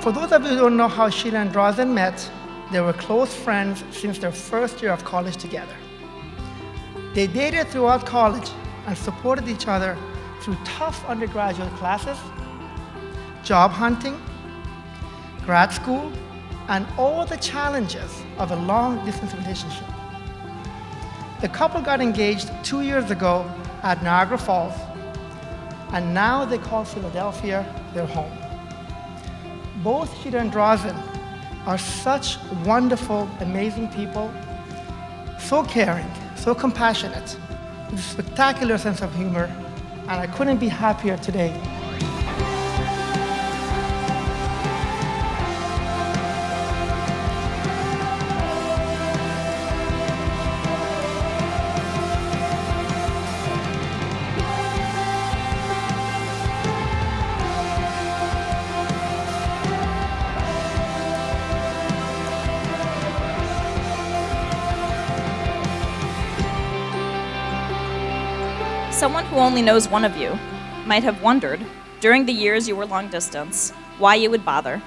For those of you who don't know how Sheedeh and Drazen met, they were close friends since their first year of college together. They dated throughout college and supported each other through tough undergraduate classes, job hunting, grad school, and all the challenges of a long-distance relationship. The couple got engaged 2 years ago at Niagara Falls, and now they call Philadelphia their home. Both Sheedeh and Drazen are such wonderful, amazing people, so caring, so compassionate, with a spectacular sense of humor, and I couldn't be happier today. Someone who only knows one of you might have wondered, during the years you were long distance, why you would bother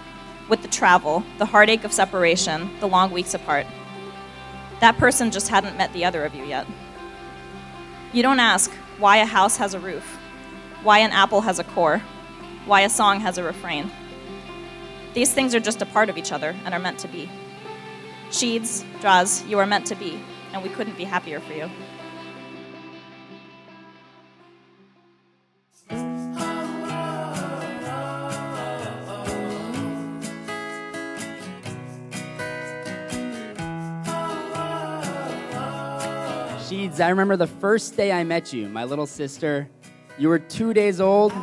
with the travel, the heartache of separation, the long weeks apart. That person just hadn't met the other of you yet. You don't ask why a house has a roof, why an apple has a core, why a song has a refrain. These things are just a part of each other and are meant to be. Sheeds, Draz, you are meant to be, and we couldn't be happier for you. Sheeds, I remember the first day I met you, my little sister. You were 2 days old.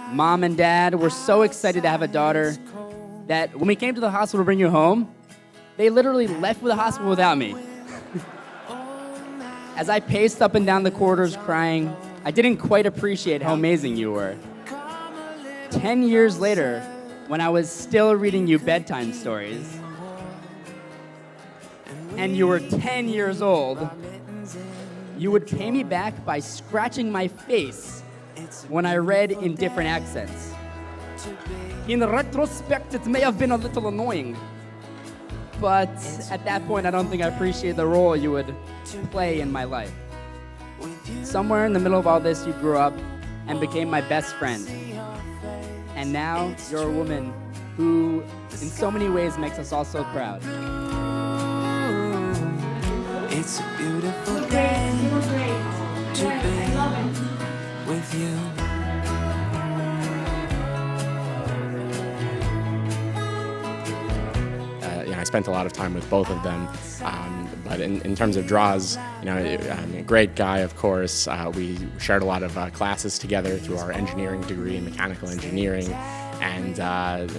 Mom and Dad were so excited to have a daughter that when we came to the hospital to bring you home, they literally left the hospital without me. As I paced up and down the corridors crying, I didn't quite appreciate how amazing you were. 10 years later, when I was still reading you bedtime stories, and you were 10 years old, you would pay me back by scratching my face when I read in different accents. In retrospect, it may have been a little annoying, but at that point, I don't think I appreciated the role you would play in my life. Somewhere in the middle of all this, you grew up and became my best friend. And now, you're a woman who, in so many ways, makes us all so proud. It's a beautiful day to be with you. I spent a lot of time with both of them, but in terms of Draz, a great guy, of course. We shared a lot of classes together through our engineering degree in mechanical engineering, and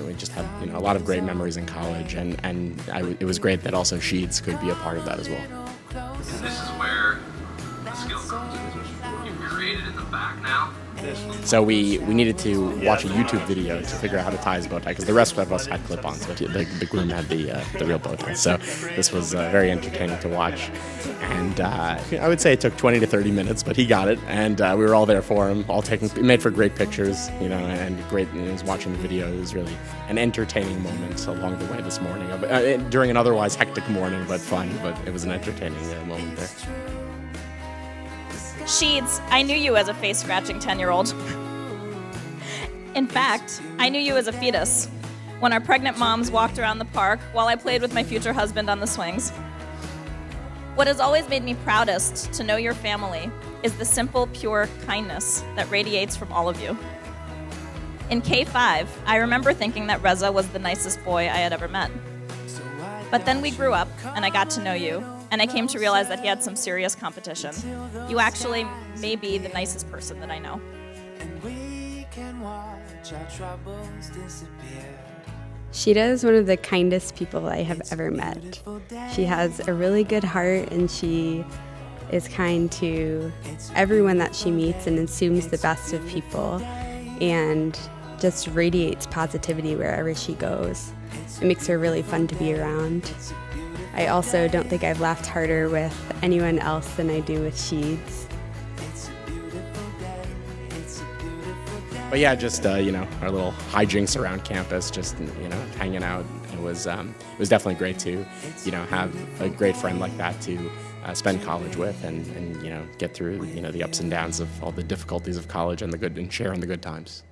we just had a lot of great memories in college, and it was great that also Sheeds could be a part of that as well. This is where the skill comes in. You've created in the back now. So we needed to watch a YouTube video to figure out how to tie his bow tie, because the rest of us had clip-ons, but the groom had the real bow tie. So this was very entertaining to watch, and I would say it took 20 to 30 minutes, but he got it, and we were all there for him, it made for great pictures, and great. It was watching the video. It was really an entertaining moment along the way this morning, during an otherwise hectic morning, but fun. But it was an entertaining moment there. Sheeds, I knew you as a face-scratching 10-year-old. In fact, I knew you as a fetus, when our pregnant moms walked around the park while I played with my future husband on the swings. What has always made me proudest to know your family is the simple, pure kindness that radiates from all of you. In K5, I remember thinking that Reza was the nicest boy I had ever met. But then we grew up, and I got to know you, and I came to realize that he had some serious competition. You actually may be the nicest person that I know. Sheedeh is one of the kindest people I have ever met. She has a really good heart, and she is kind to everyone that she meets and assumes the best of people, and just radiates positivity wherever she goes. It makes her really fun to be around. I also don't think I've laughed harder with anyone else than I do with Sheeds. But yeah, just our little hijinks around campus, just hanging out. It was definitely great to have a great friend like that to spend college with, and get through the ups and downs of all the difficulties of college and sharing the good times.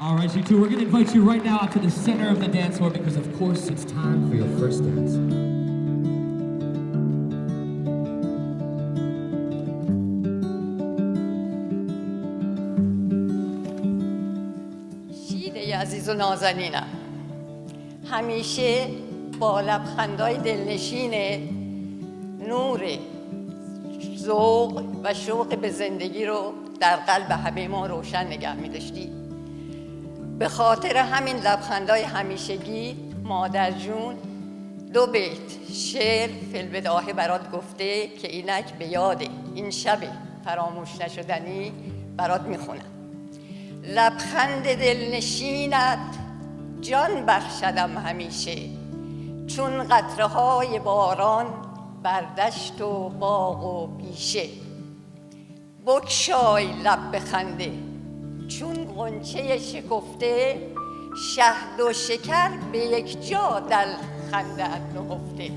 All right, you two, we're going to invite you right now out to the center of the dance floor because, of course, it's time for your first dance. شیده عزیز و نازنینم همیشه با لبخندای دلنشین نور ذوق و شوق به زندگی رو در قلب همه ما روشن نگه می‌داشتی. به خاطر همین لبخندای همیشگی مادر جون 2 بیت شعر فی‌البداهه برات گفته که اینک به یاد این شب فراموش نشدنی برات میخونم. لبخند دلنشینت جان بخشدم همیشه چون قطره های باران بر دشت و باغ و بیشه. بگشای لب بخنده چون غنچه شکفته شهد و شکر به یک جا در خنده‌ات نهفته.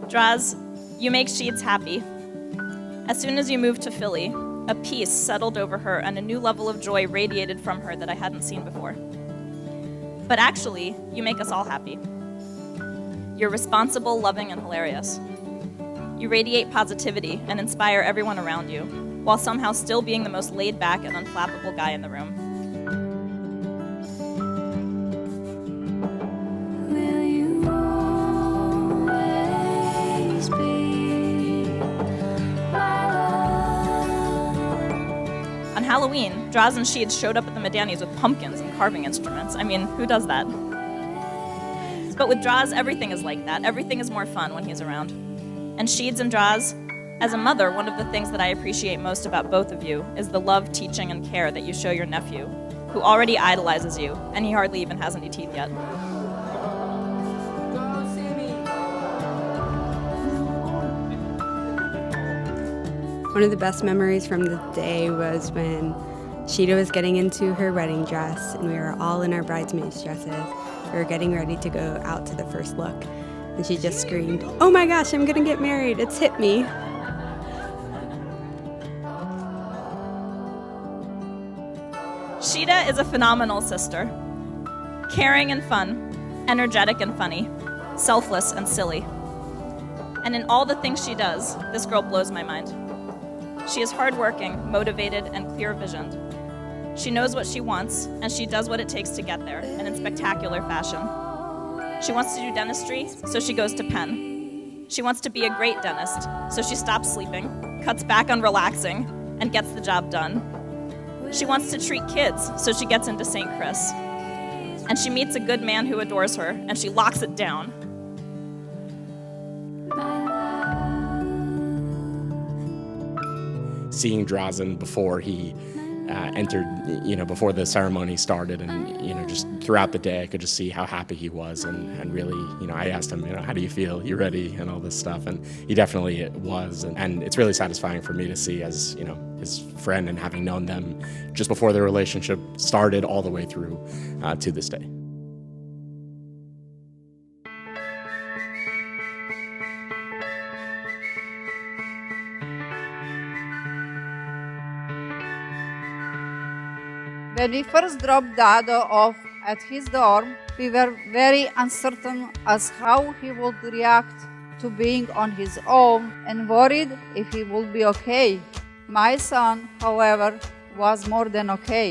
Draz, you make Sheeds happy. As soon as you moved to Philly, a peace settled over her and a new level of joy radiated from her that I hadn't seen before. But actually, you make us all happy. You're responsible, loving, and hilarious. You radiate positivity and inspire everyone around you, while somehow still being the most laid-back and unflappable guy in the room. Will you always be my love? On Halloween, Drazen and Sheeds showed up at the Medanis with pumpkins and carving instruments. I mean, who does that? But with Draz, everything is like that. Everything is more fun when he's around. And Sheeds and Draz, as a mother, one of the things that I appreciate most about both of you is the love, teaching, and care that you show your nephew, who already idolizes you, and he hardly even has any teeth yet. One of the best memories from the day was when Sheedeh was getting into her wedding dress and we were all in our bridesmaids' dresses. We were getting ready to go out to the first look. And she just screamed, "Oh my gosh, I'm gonna get married, it's hit me." Sheedeh is a phenomenal sister. Caring and fun, energetic and funny, selfless and silly. And in all the things she does, this girl blows my mind. She is hardworking, motivated, and clear-visioned. She knows what she wants, and she does what it takes to get there, and in spectacular fashion. She wants to do dentistry, so she goes to Penn. She wants to be a great dentist, so she stops sleeping, cuts back on relaxing, and gets the job done. She wants to treat kids, so she gets into St. Chris. And she meets a good man who adores her, and she locks it down. Seeing Drazen before he entered, before the ceremony started, and just throughout the day, I could just see how happy he was, and really, I asked him, how do you feel? You ready? And all this stuff, and he definitely was, and it's really satisfying for me to see as his friend and having known them just before their relationship started all the way through to this day. When we first dropped Dada off at his dorm, we were very uncertain as how he would react to being on his own and worried if he would be okay. My son, however, was more than okay.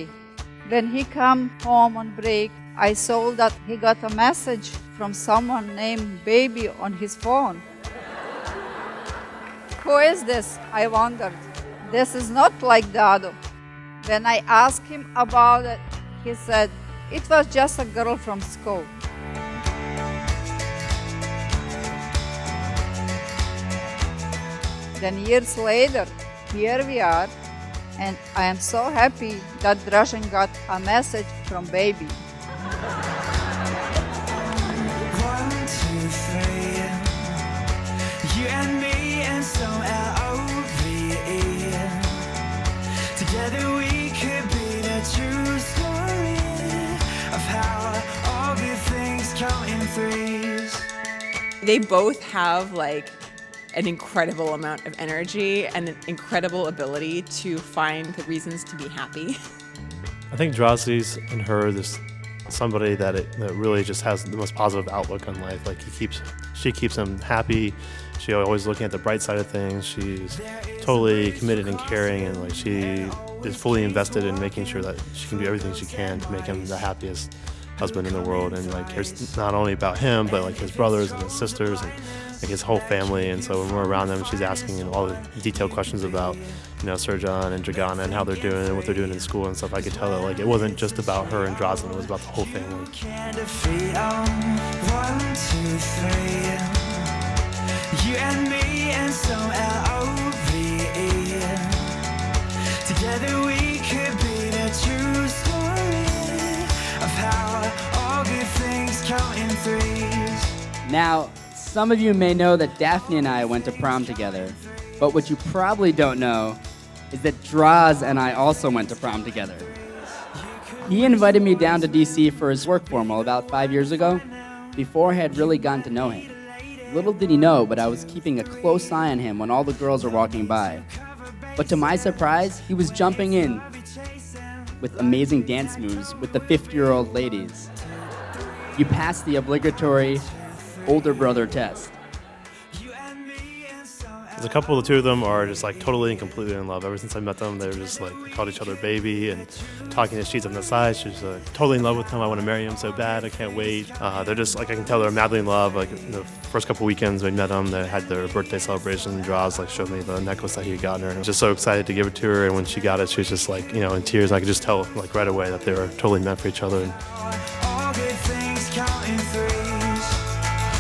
When he came home on break, I saw that he got a message from someone named Baby on his phone. Who is this? I wondered. This is not like Dado. When I asked him about it, he said, it was just a girl from school. Then years later, here we are, and I am so happy that Drazen got a message from Baby. 1, 2, 3, you and me and some LOVE. They both have like an incredible amount of energy and an incredible ability to find the reasons to be happy. I think Drazen's and her, there's somebody that really just has the most positive outlook on life. Like she keeps him happy. She's always looking at the bright side of things. She's totally committed and caring, and like she is fully invested in making sure that she can do everything she can to make him the happiest husband in the world, and like cares not only about him but like his brothers and his sisters and like his whole family. And so when we're around them, she's asking all the detailed questions about, you know, Serjan and Dragana and how they're doing and what they're doing in school and stuff. I could tell that like it wasn't just about her and Drazen, it was about the whole family. 1, 2, 3. You and me and some L-O-V-E. Together we could be the true story of how all good things come in threes. Now, some of you may know that Daphne and I went to prom together, but what you probably don't know is that Draz and I also went to prom together. He invited me down to DC for his work formal about 5 years ago, before I had really gotten to know him. Little did he know, but I was keeping a close eye on him when all the girls were walking by. But to my surprise, he was jumping in with amazing dance moves with the 50-year-old ladies. You passed the obligatory older brother test. There's a couple, the two of them are just like totally and completely in love. Ever since I met them, they were just like, they called each other baby, and talking to Sheedeh on the side, she's totally in love with him. I want to marry him so bad, I can't wait. They're just like, I can tell they're madly in love. Like the first couple weekends we met them, they had their birthday celebration, and Draz like showed me the necklace that he had gotten her. I was just so excited to give it to her, and when she got it, she was just like, you know, in tears. I could just tell like right away that they were totally meant for each other.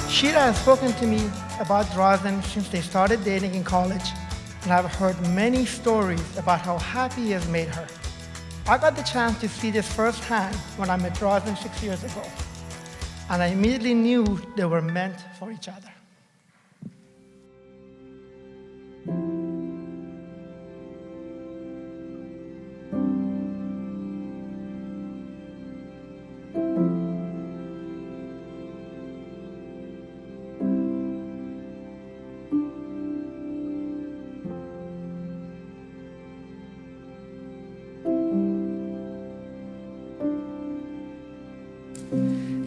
Sheedeh has spoken to me about Drazen since they started dating in college, and I've heard many stories about how happy he has made her. I got the chance to see this firsthand when I met Drazen 6 years ago, and I immediately knew they were meant for each other.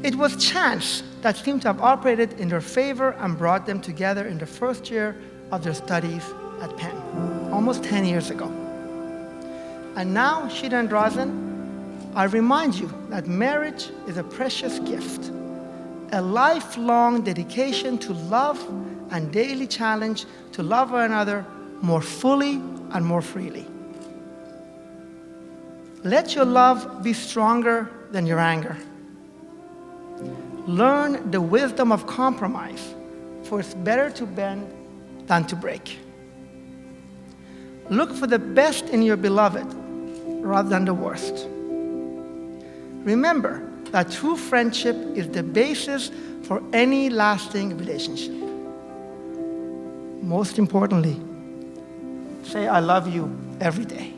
It was chance that seemed to have operated in their favor and brought them together in the first year of their studies at Penn, almost 10 years ago. And now, Sheedeh and Drazen, I remind you that marriage is a precious gift, a lifelong dedication to love and daily challenge to love one another more fully and more freely. Let your love be stronger than your anger. Learn the wisdom of compromise, for it's better to bend than to break. Look for the best in your beloved rather than the worst. Remember that true friendship is the basis for any lasting relationship. Most importantly, say I love you every day.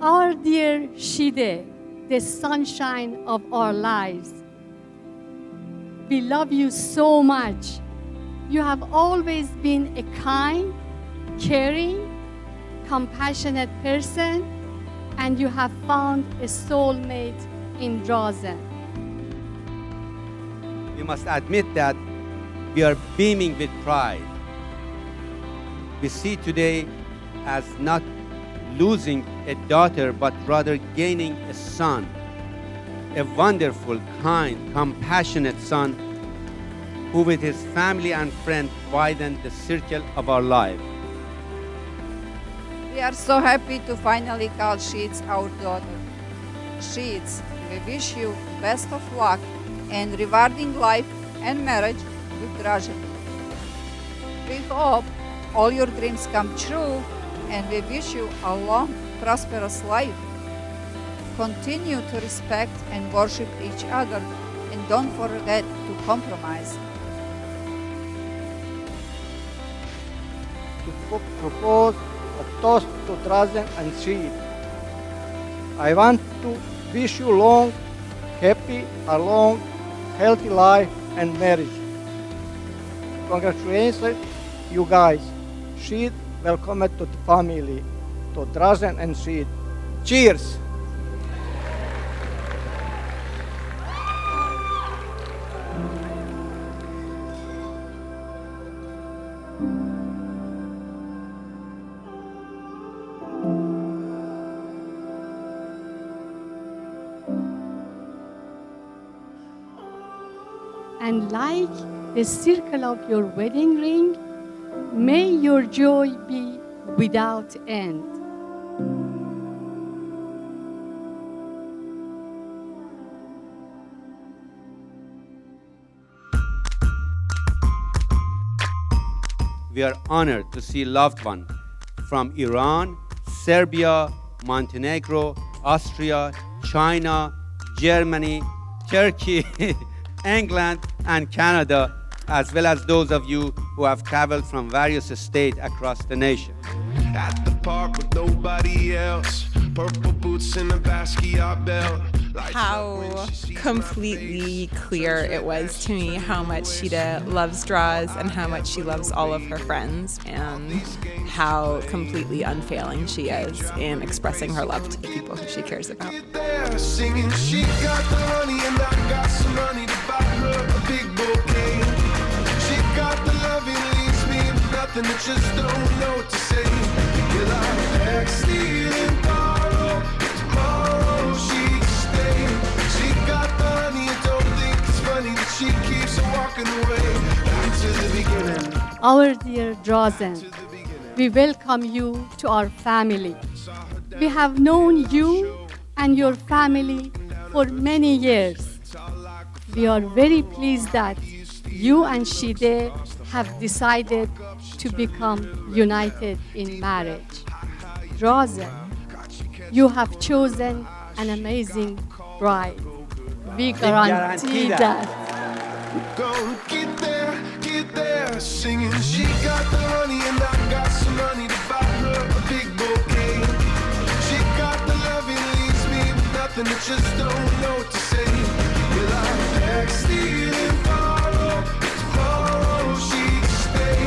Our dear Sheedeh, the sunshine of our lives, we love you so much. You have always been a kind, caring, compassionate person, and you have found a soulmate in Drazen. We must admit that we are beaming with pride. We see today as not losing a daughter, but rather gaining a son, a wonderful, kind, compassionate son who with his family and friends widened the circle of our life. We are so happy to finally call Sheedeh our daughter. Sheedeh, we wish you best of luck and rewarding life and marriage with Drazen. We hope all your dreams come true, and we wish you a long, prosperous life. Continue to respect and worship each other, and don't forget to compromise. To propose a toast to Drazen and Sheedeh. I want to wish you long, happy, a long, healthy life and marriage. Congratulations, you guys. Sheedeh, welcome to the family, to Drazen and Sheedeh. Cheers! And like the circle of your wedding ring, may your joy be without end. We are honored to see loved ones from Iran, Serbia, Montenegro, Austria, China, Germany, Turkey, England, and Canada, as well as those of you who have traveled from various states across the nation. At the park with nobody else, purple boots and a Basquiat belt. How completely clear it was to me how much Sheedeh loves Draz and how much she loves all of her friends, and how completely unfailing she is in expressing her love to the people who she cares about. Singing, she got the money and I got some money to buy her a big bouquet. She got the love and leaves me with nothing, that just don't know what to say. Will I beg, steal, and borrow? Tomorrow she'd stay. She got the honey and don't think it's funny that she keeps on walking away. Back to the beginning. Our dear Drazen, we welcome you to our family. We have known you and your family for many years. We are very pleased that you and Sheedeh have decided to become united in marriage. Drazen, you have chosen an amazing bride. We guarantee that. Go get there, singing. She got the money and I got some money to buy her a big bouquet. She got the love and leaves me with nothing, that just don't know what to say. Will I beg, steal, and borrow? Tomorrow she'd stay.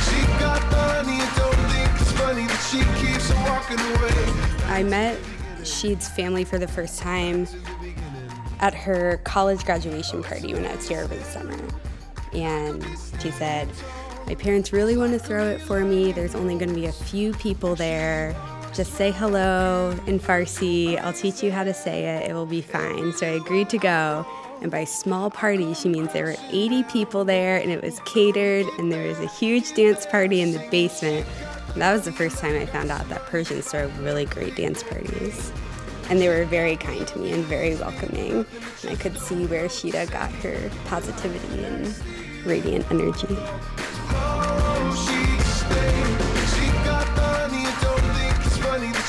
She got the honey and don't think it's funny that she keeps on walking away. I met Sheed's family for the first time at her college graduation party when I was here over the summer. And she said, my parents really want to throw it for me. There's only going to be a few people there. Just say hello in Farsi. I'll teach you how to say it. It will be fine. So I agreed to go. And by small party, she means there were 80 people there, and it was catered, and there was a huge dance party in the basement. And that was the first time I found out that Persians throw really great dance parties. And they were very kind to me and very welcoming. And I could see where Sheedeh got her positivity and radiant energy.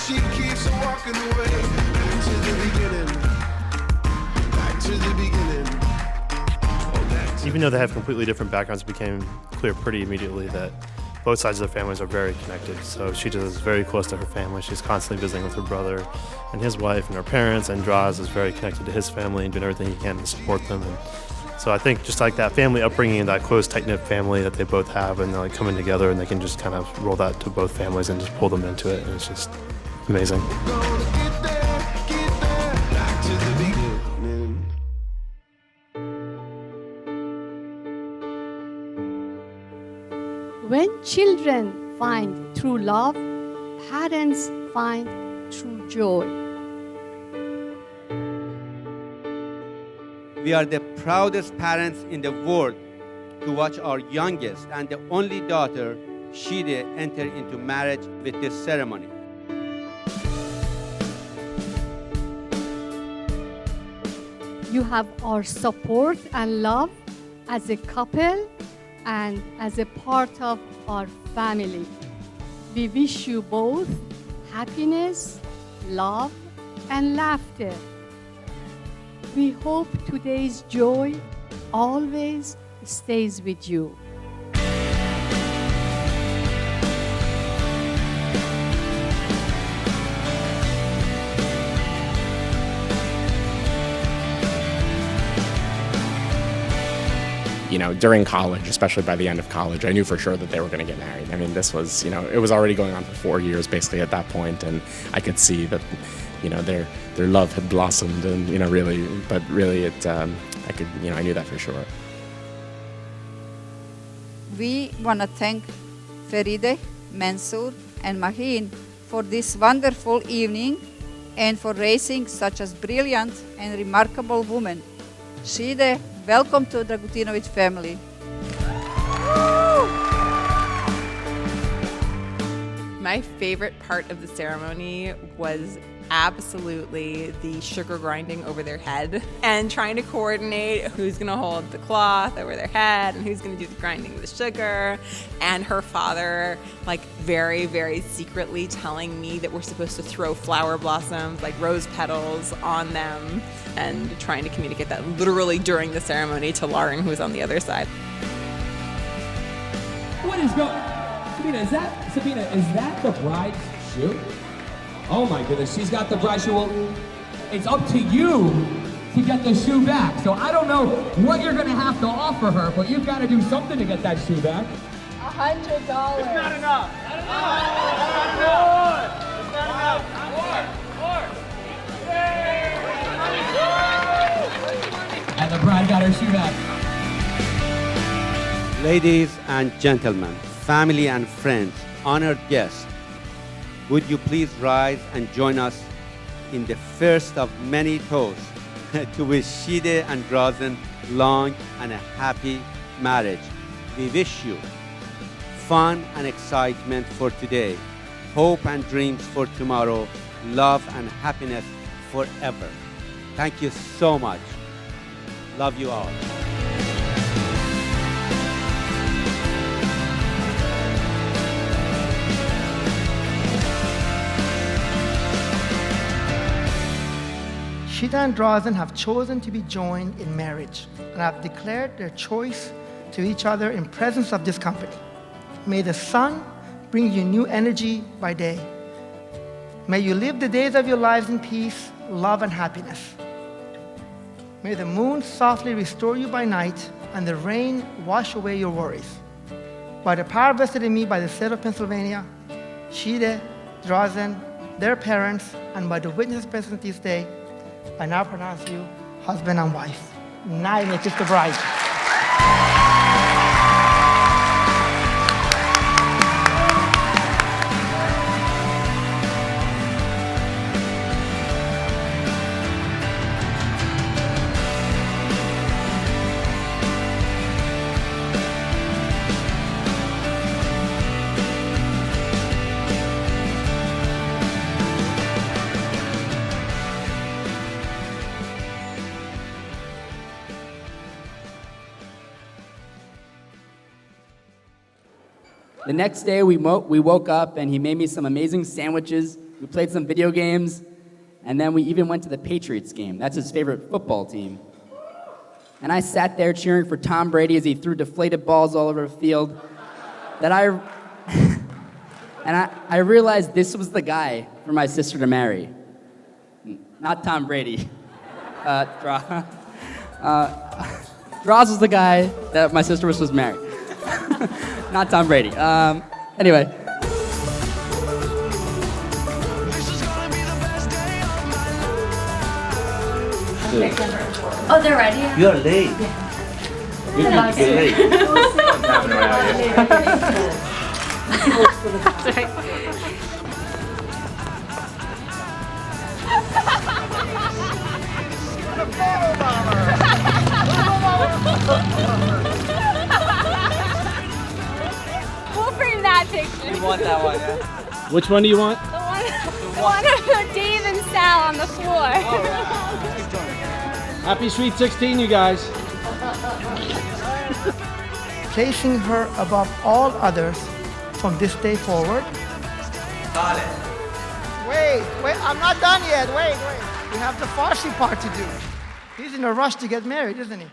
She keeps on walking away. Back to the beginning. Back to the beginning. Even though they have completely different backgrounds, it became clear pretty immediately that both sides of their families are very connected. So Sheedeh is very close to her family. She's constantly visiting with her brother and his wife and her parents, and Draz is very connected to his family and doing everything he can to support them. And so I think just like that family upbringing and that close, tight-knit family that they both have, and they're like coming together, and they can just kind of roll that to both families and just pull them into it, and it's just amazing. When children find true love, parents find true joy. We are the proudest parents in the world to watch our youngest and the only daughter, Sheedeh, enter into marriage with this ceremony. You have our support and love as a couple and as a part of our family. We wish you both happiness, love, and laughter. We hope today's joy always stays with you. during college, especially by the end of college, I knew for sure that they were going to get married. I mean, this was, it was already going on for 4 years basically at that point, and I could see that, their love had blossomed, and really it, I knew that for sure. We want to thank Ferideh, Mansour, and Mahin for this wonderful evening and for raising such a brilliant and remarkable woman. Sheedeh, welcome to the Dragutinovic family. My favorite part of the ceremony was absolutely the sugar grinding over their head and trying to coordinate who's going to hold the cloth over their head and who's going to do the grinding of the sugar, and her father very, very secretly telling me that we're supposed to throw flower blossoms, like rose petals, on them, and trying to communicate that literally during the ceremony to Lauren, who's on the other side. What is going on? Sabina, is that the bride's shoe? Oh my goodness, she's got the bride shoe. Well, it's up to you to get the shoe back. So I don't know what you're gonna have to offer her, but you've got to do something to get that shoe back. $100. It's not enough. Not enough. It's not enough. And the bride got her shoe back. Ladies and gentlemen, family and friends, honored guests, would you please rise and join us in the first of many toasts to wish Sheedeh and Drazen long and a happy marriage. We wish you fun and excitement for today, hope and dreams for tomorrow, love and happiness forever. Thank you so much. Love you all. Sheedeh and Drazen have chosen to be joined in marriage and have declared their choice to each other in presence of this company. May the sun bring you new energy by day. May you live the days of your lives in peace, love, and happiness. May the moon softly restore you by night and the rain wash away your worries. By the power vested in me by the state of Pennsylvania, Sheedeh, Drazen, their parents, and by the witnesses present this day, I now pronounce you husband and wife. Now you may kiss the bride. The next day, we woke up and he made me some amazing sandwiches. We played some video games, and then we even went to the Patriots game. That's his favorite football team. And I sat there cheering for Tom Brady as he threw deflated balls all over the field. And I realized this was the guy for my sister to marry. Not Tom Brady. Draz was the guy that my sister was supposed to marry. Not Tom Brady. Anyway. Oh, they're ready? You're late. You're late. That's right. We'll frame that picture. You want that one, yeah? Which one do you want? The one of Dave and Sal on the floor. Happy Sweet 16, you guys. Placing her above all others from this day forward. Got it. Wait, I'm not done yet. Wait. We have the Farsi part to do. He's in a rush to get married, isn't he?